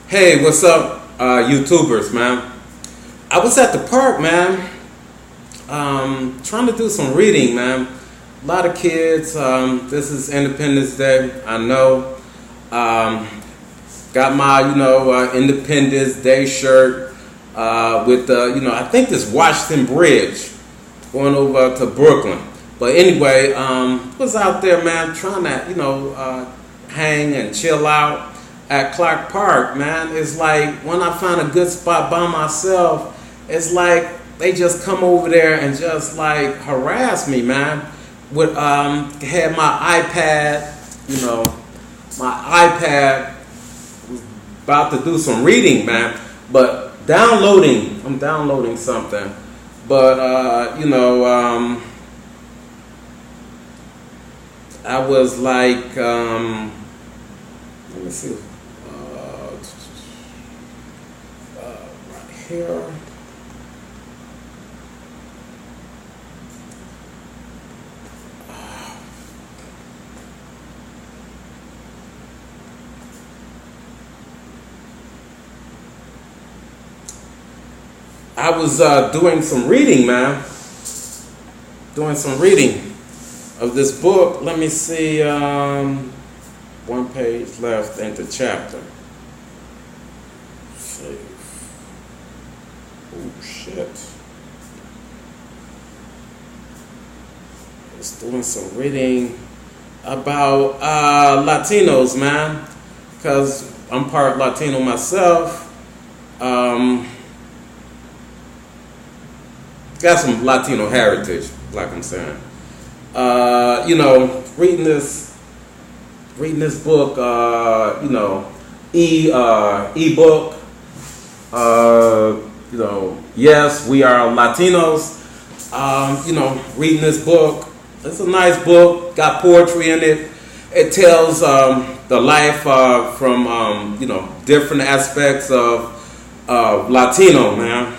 Hey, what's up, YouTubers, man? I was at the park, man, trying to do some reading, man. A lot of kids. This is Independence Day. I know. Got my, Independence Day shirt with I think this Washington Bridge going over to Brooklyn. But anyway, was out there, man, trying to, hang and chill out at Clark Park, man. It's like when I find a good spot by myself, it's like they just come over there and just like harass me, man. With had my iPad, my iPad was about to do some reading, man. But I'm downloading something. But I was like, let me see. Right here. I was doing some reading, man. Doing some reading of this book. Let me see. One page left into chapter. Save. Oh shit. I was doing some reading about Latinos, man, because I'm part Latino myself. Got some Latino heritage, like I'm saying. Reading this book, ebook. Yes, we are Latinos. Reading this book. It's a nice book. Got poetry in it. It tells the life from different aspects of Latino, man.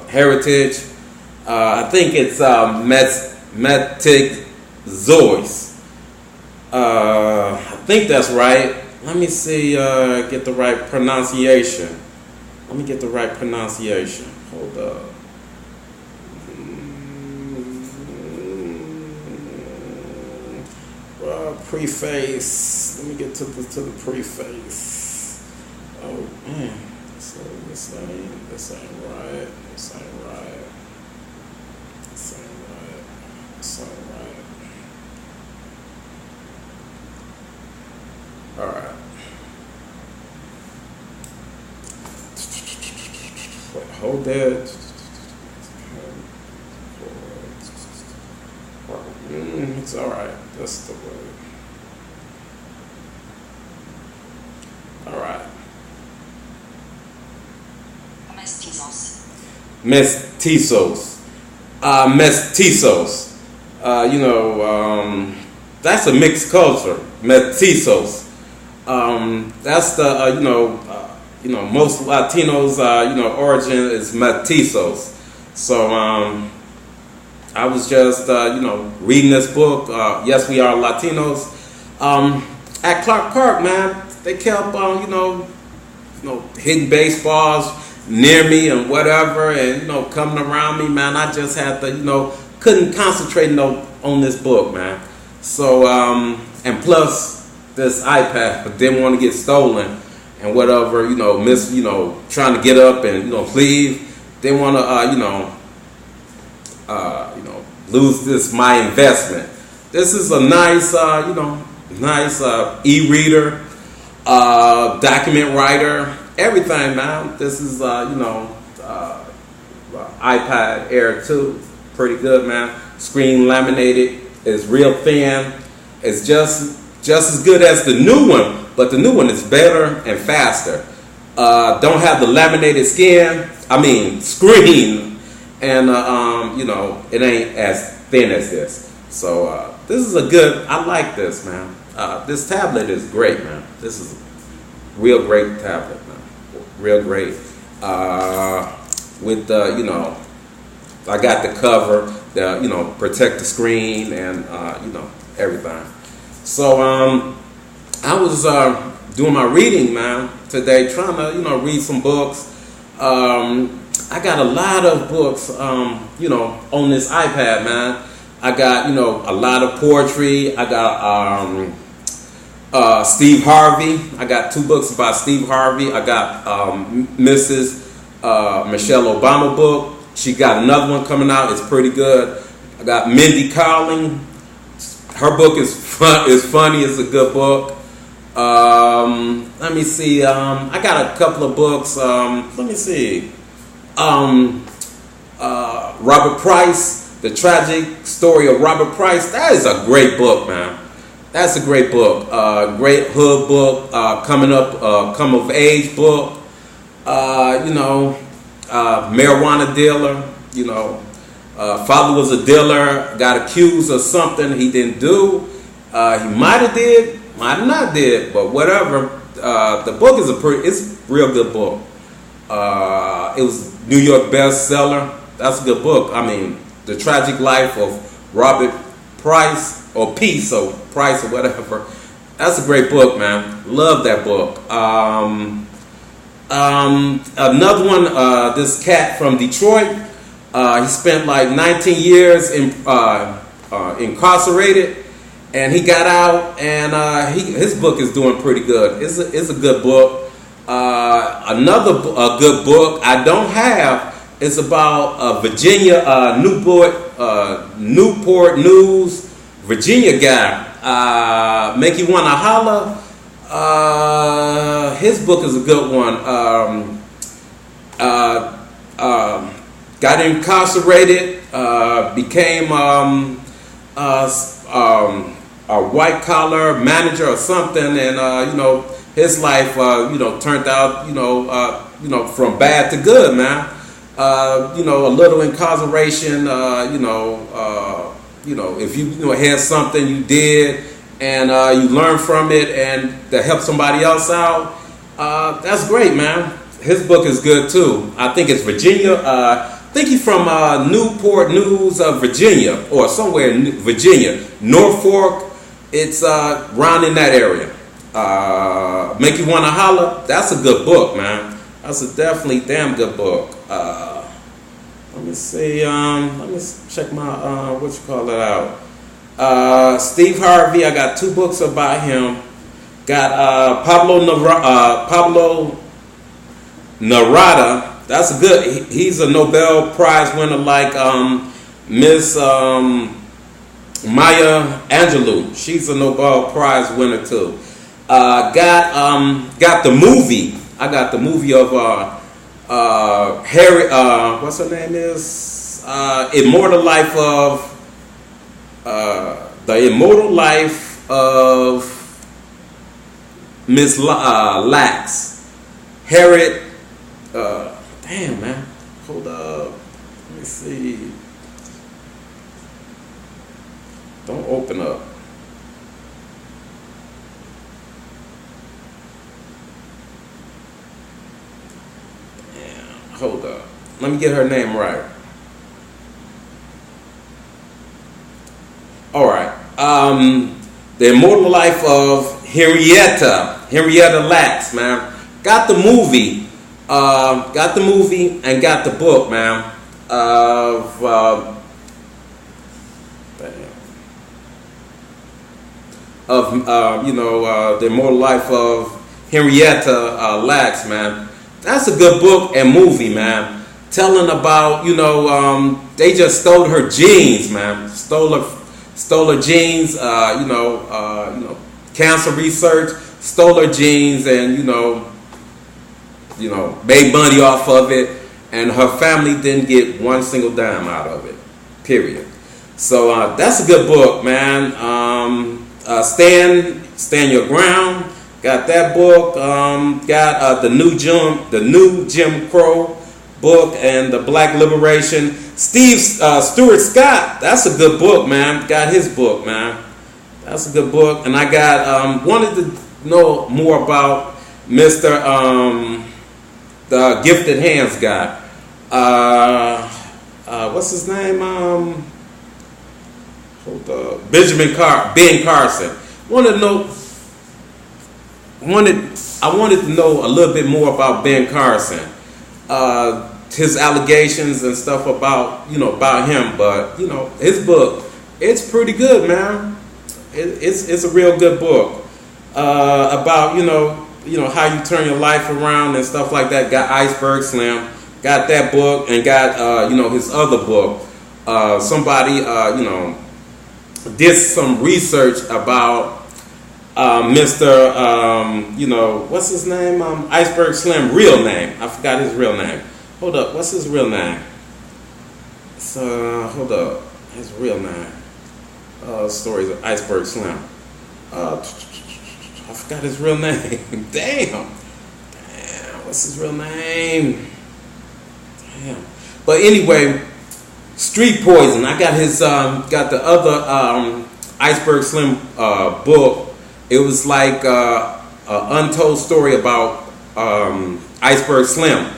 Heritage. I think it's Mestizois. I think that's right. Let me see. Get the right pronunciation. Hold up. Preface. Let me get to the preface. Oh man. So this ain't right. All right. Wait, hold that. It's all right. That's the way. All right. Mestizos. That's a mixed culture. Mestizos. That's the most Latinos origin is mestizos. So I was just reading this book. Yes, we are Latinos. At Clark Park, man, they kept hitting baseballs near me and whatever, and coming around me, man. I just had to couldn't concentrate on this book, man. So and plus this iPad didn't want to get stolen and whatever, trying to get up and leave. Didn't want to lose this my investment. This is a nice e-reader, document writer, everything, man. This is iPad Air 2, pretty good, man. Screen laminated, it's real thin. It's just as good as the new one, but the new one is better and faster. Don't have the laminated screen, and it ain't as thin as this. So this is I like this, man. This tablet is great, man. This is a real great tablet, man. Real great. With I got the cover, protect the screen and everything. So I was doing my reading, man, today, trying to, read some books. I got a lot of books, on this iPad, man. I got, a lot of poetry. I got Steve Harvey. I got 2 books about Steve Harvey. I got Mrs. Michelle Obama book. She got another one coming out. It's pretty good. I got Mindy Kaling. Her book is funny. It's a good book. Let me see. I got a couple of books. Let me see. Robert Price, The Tragic Story of Robert Price. That is a great book, man. That's a great book. Great hood book. Coming up, come of age book. Marijuana dealer. Father was a dealer. Got accused of something he didn't do. He might have did, might have not did, but whatever. The book is it's a real good book. It was New York bestseller. That's a good book. I mean, The Tragic Life of Robert Price, or Peace, or Price, or whatever. That's a great book, man. Love that book. Another one, this cat from Detroit. He spent like 19 years incarcerated, and he got out, and his book is doing pretty good. It's a good book. Another good book I don't have is about Virginia, Newport News, Virginia guy. Make you wanna holler. His book is a good one. Got incarcerated, became a white collar manager or something, and his life turned out from bad to good, man. A little incarceration, if you had something you did and you learn from it and to help somebody else out, that's great, man. His book is good too. I think it's Virginia. I think he's from Newport News, Virginia, or somewhere in Virginia, Norfolk. It's around in that area. Make you wanna holler. That's a good book, man. That's a definitely damn good book. Let me see. Let me check my out. Steve Harvey. I got 2 books about him. Got Pablo Narada. That's a good. He's a Nobel Prize winner, like Miss Maya Angelou. She's a Nobel Prize winner too. Got the movie. I got the movie of Harry. What's her name is? Immortal Life of The Immortal Life of Miss Lax. Harriet. Damn, man. Hold up. Let me see. Don't open up. Damn. Hold up. Let me get her name right. All right. The Immortal Life of Henrietta Lacks, man. Got the movie and got the book, man. The Immortal Life of Henrietta Lacks, man. That's a good book and movie, man. Telling about, they just stole her genes, man. Stole her genes. Cancer research. Stole her genes, and made money off of it, and her family didn't get one single dime out of it. Period. So that's a good book, man. Stand Your Ground. Got that book. Got the new Jim Crow book and the Black Liberation. Stuart Scott. That's a good book, man. Got his book, man. That's a good book. And I got wanted to know more about Mr. The Gifted Hands guy. What's his name? Hold up. Ben Carson. Want to know I wanted to know a little bit more about Ben Carson, his allegations and stuff about him. But his book, it's pretty good, man. It's a real good book about how you turn your life around and stuff like that. Got Iceberg Slim, got that book, and got his other book. Somebody did some research about Mr. What's his name? Iceberg Slim, real name. I forgot his real name. Hold up, what's his real name? Hold up, his real name. Stories of Iceberg Slim. I forgot his real name. Damn, what's his real name? Damn. But anyway, Street Poison. I got his got the other Iceberg Slim book. It was like an untold story about Iceberg Slim.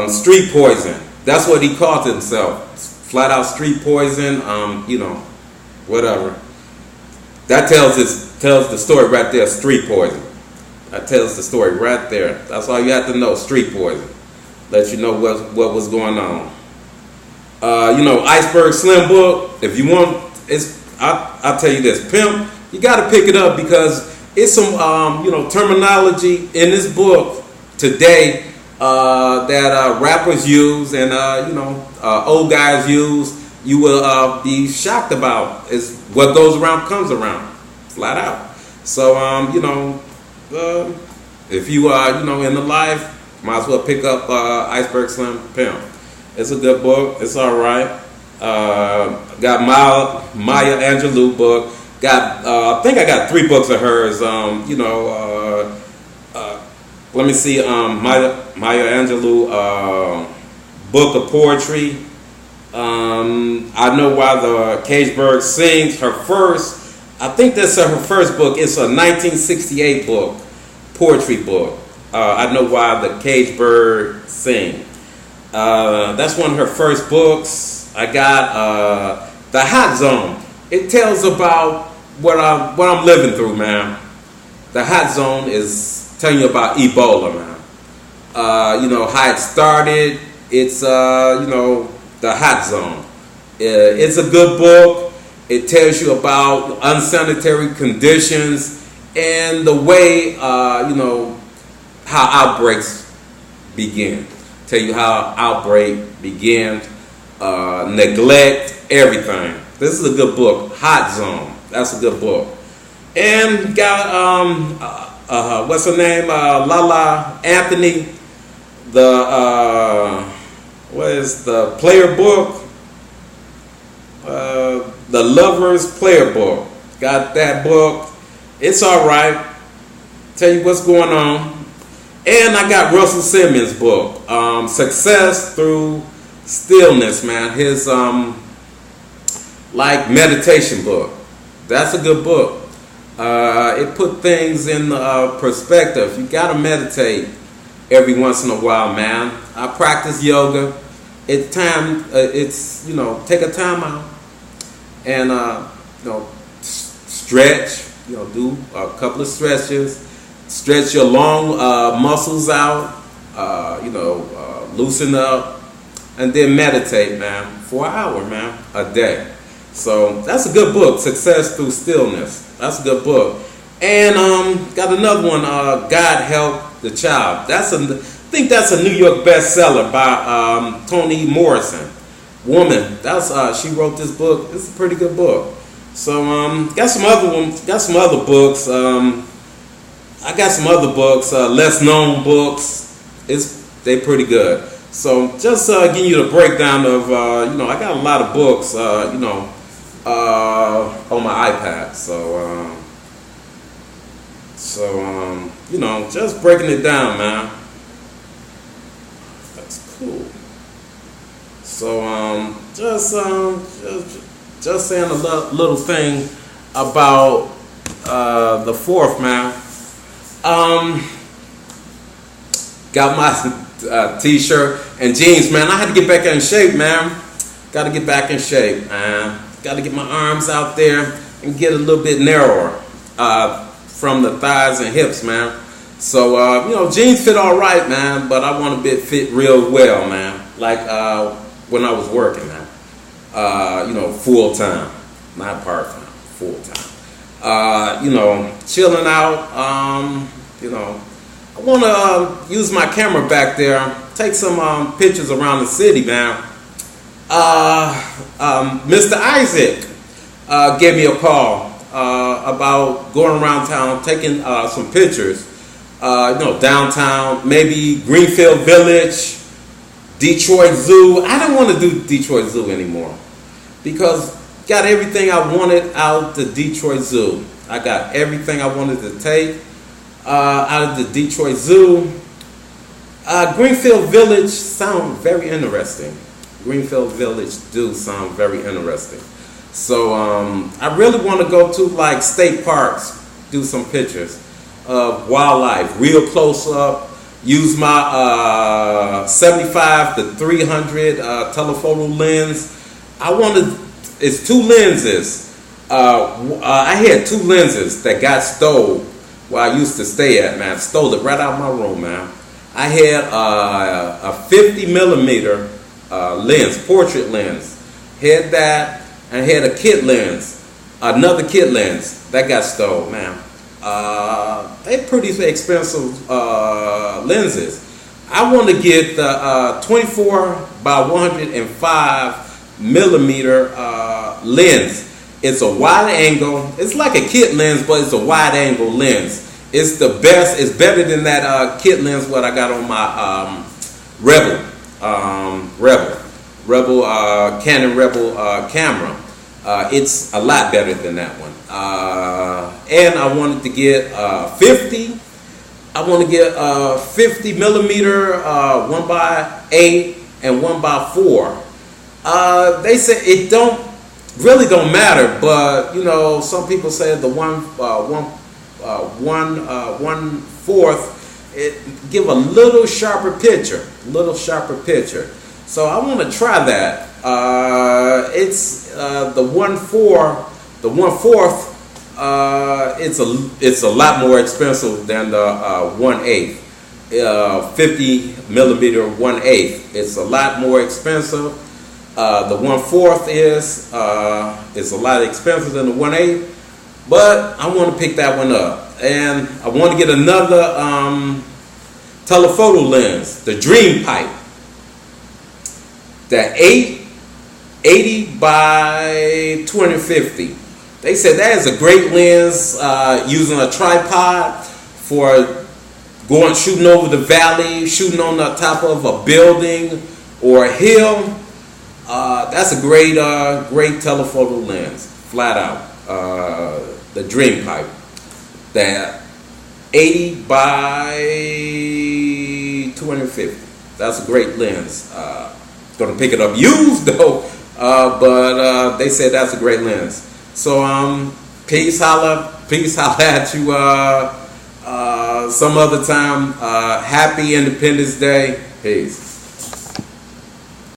Street Poison. That's what he called himself. Flat out Street Poison. Whatever. That tells the story right there. Street Poison. That tells the story right there. That's all you have to know. Street Poison. Let you know what was going on. Iceberg Slim book. If you want, I'll tell you this, pimp. You got to pick it up because it's some terminology in this book today that rappers use and old guys use. You will be shocked about. Is what goes around comes around, flat out. So if you are in the life, might as well pick up Iceberg Slim Pimp. It's a good book. It's all right. Got Maya Angelou book. Got I think I got 3 books of hers. Let me see. Maya Angelou book of poetry. I Know Why the Cage Bird Sings. Her first, I think that's her first book. It's a 1968 book, poetry book. I Know Why the Cage Bird Sings. That's one of her first books. I got The Hot Zone. It tells about what I'm living through, man. The Hot Zone is telling you about Ebola, man. How it started. It's The Hot Zone. It's a good book. It tells you about unsanitary conditions and the way how outbreaks begin. Tell you how outbreak begins, neglect, everything. This is a good book, Hot Zone. That's a good book. And got what's her name? Lala Anthony. What is the player book? The Lover's Player book. Got that book. It's all right. Tell you what's going on. And I got Russell Simmons' book, Success Through Stillness, man. His meditation book. That's a good book. It put things in perspective. You gotta meditate every once in a while, man. I practice yoga. It's time. Take a time out and stretch. Do a couple of stretches. Stretch your long muscles out. Loosen up, and then meditate, man, for an hour, man, a day. So that's a good book, Success Through Stillness. That's a good book. And got another one, God Help the Child. I think that's a New York bestseller by Toni Morrison. Woman. She wrote this book. It's a pretty good book. So got some other ones. Got some other books. I got some other books, less known books. They pretty good. So just giving you the breakdown of I got a lot of books on my iPad. So just breaking it down, man. That's cool. So just saying a little thing about the 4th, man. Got my t-shirt and jeans, man. I had to get back in shape, man. Got to get back in shape, man. Got to get my arms out there and get a little bit narrower. from the thighs and hips, man. So jeans fit all right, man, but I want to fit real well, man. Like when I was working, man. Full time, not part time, full time. Chilling out. I want to use my camera back there, take some pictures around the city, man. Mr. Isaac gave me a call about going around town, taking some pictures. Downtown, maybe Greenfield Village, Detroit Zoo. I don't want to do Detroit Zoo anymore because got everything I wanted out the Detroit Zoo. I got everything I wanted to take out of the Detroit Zoo. Greenfield Village sound very interesting. Greenfield Village do sound very interesting. So I really want to go to like state parks, do some pictures of wildlife, real close up. Use my 75 to 300 telephoto lens. It's two lenses. I had two lenses that got stole where I used to stay at, man. Stole it right out of my room, man. I had a 50 millimeter lens, portrait lens. Had that, and had a kit lens, another kit lens that got stole, man. They're pretty expensive lenses. I want to get the 24 by 105 millimeter lens. It's a wide angle. It's like a kit lens, but it's a wide angle lens. It's the best. It's better than that kit lens what I got on my Canon Rebel camera. It's a lot better than that one. And I wanted to get 50. I want to get 50 millimeter 1x8 and 1x4. They say it really don't matter, but some people say the 1/4 it give a little sharper picture. So I want to try that. It's the 1/4. The 1/4. It's a lot more expensive than the 1/8. 50 millimeter 1/8. It's a lot more expensive. The 1/4 is a lot expensive than the 1/8. But I want to pick that one up, and I want to get another telephoto lens, the Dream Pipe. The 80 by 2050. They said that is a great lens using a tripod for shooting over the valley, shooting on the top of a building or a hill. That's a great telephoto lens, flat out. The Dream Pipe, that 80 by 2050. That's a great lens. Gonna pick it up used though, but they said that's a great lens. So peace, holla at you some other time. Happy Independence Day. Peace.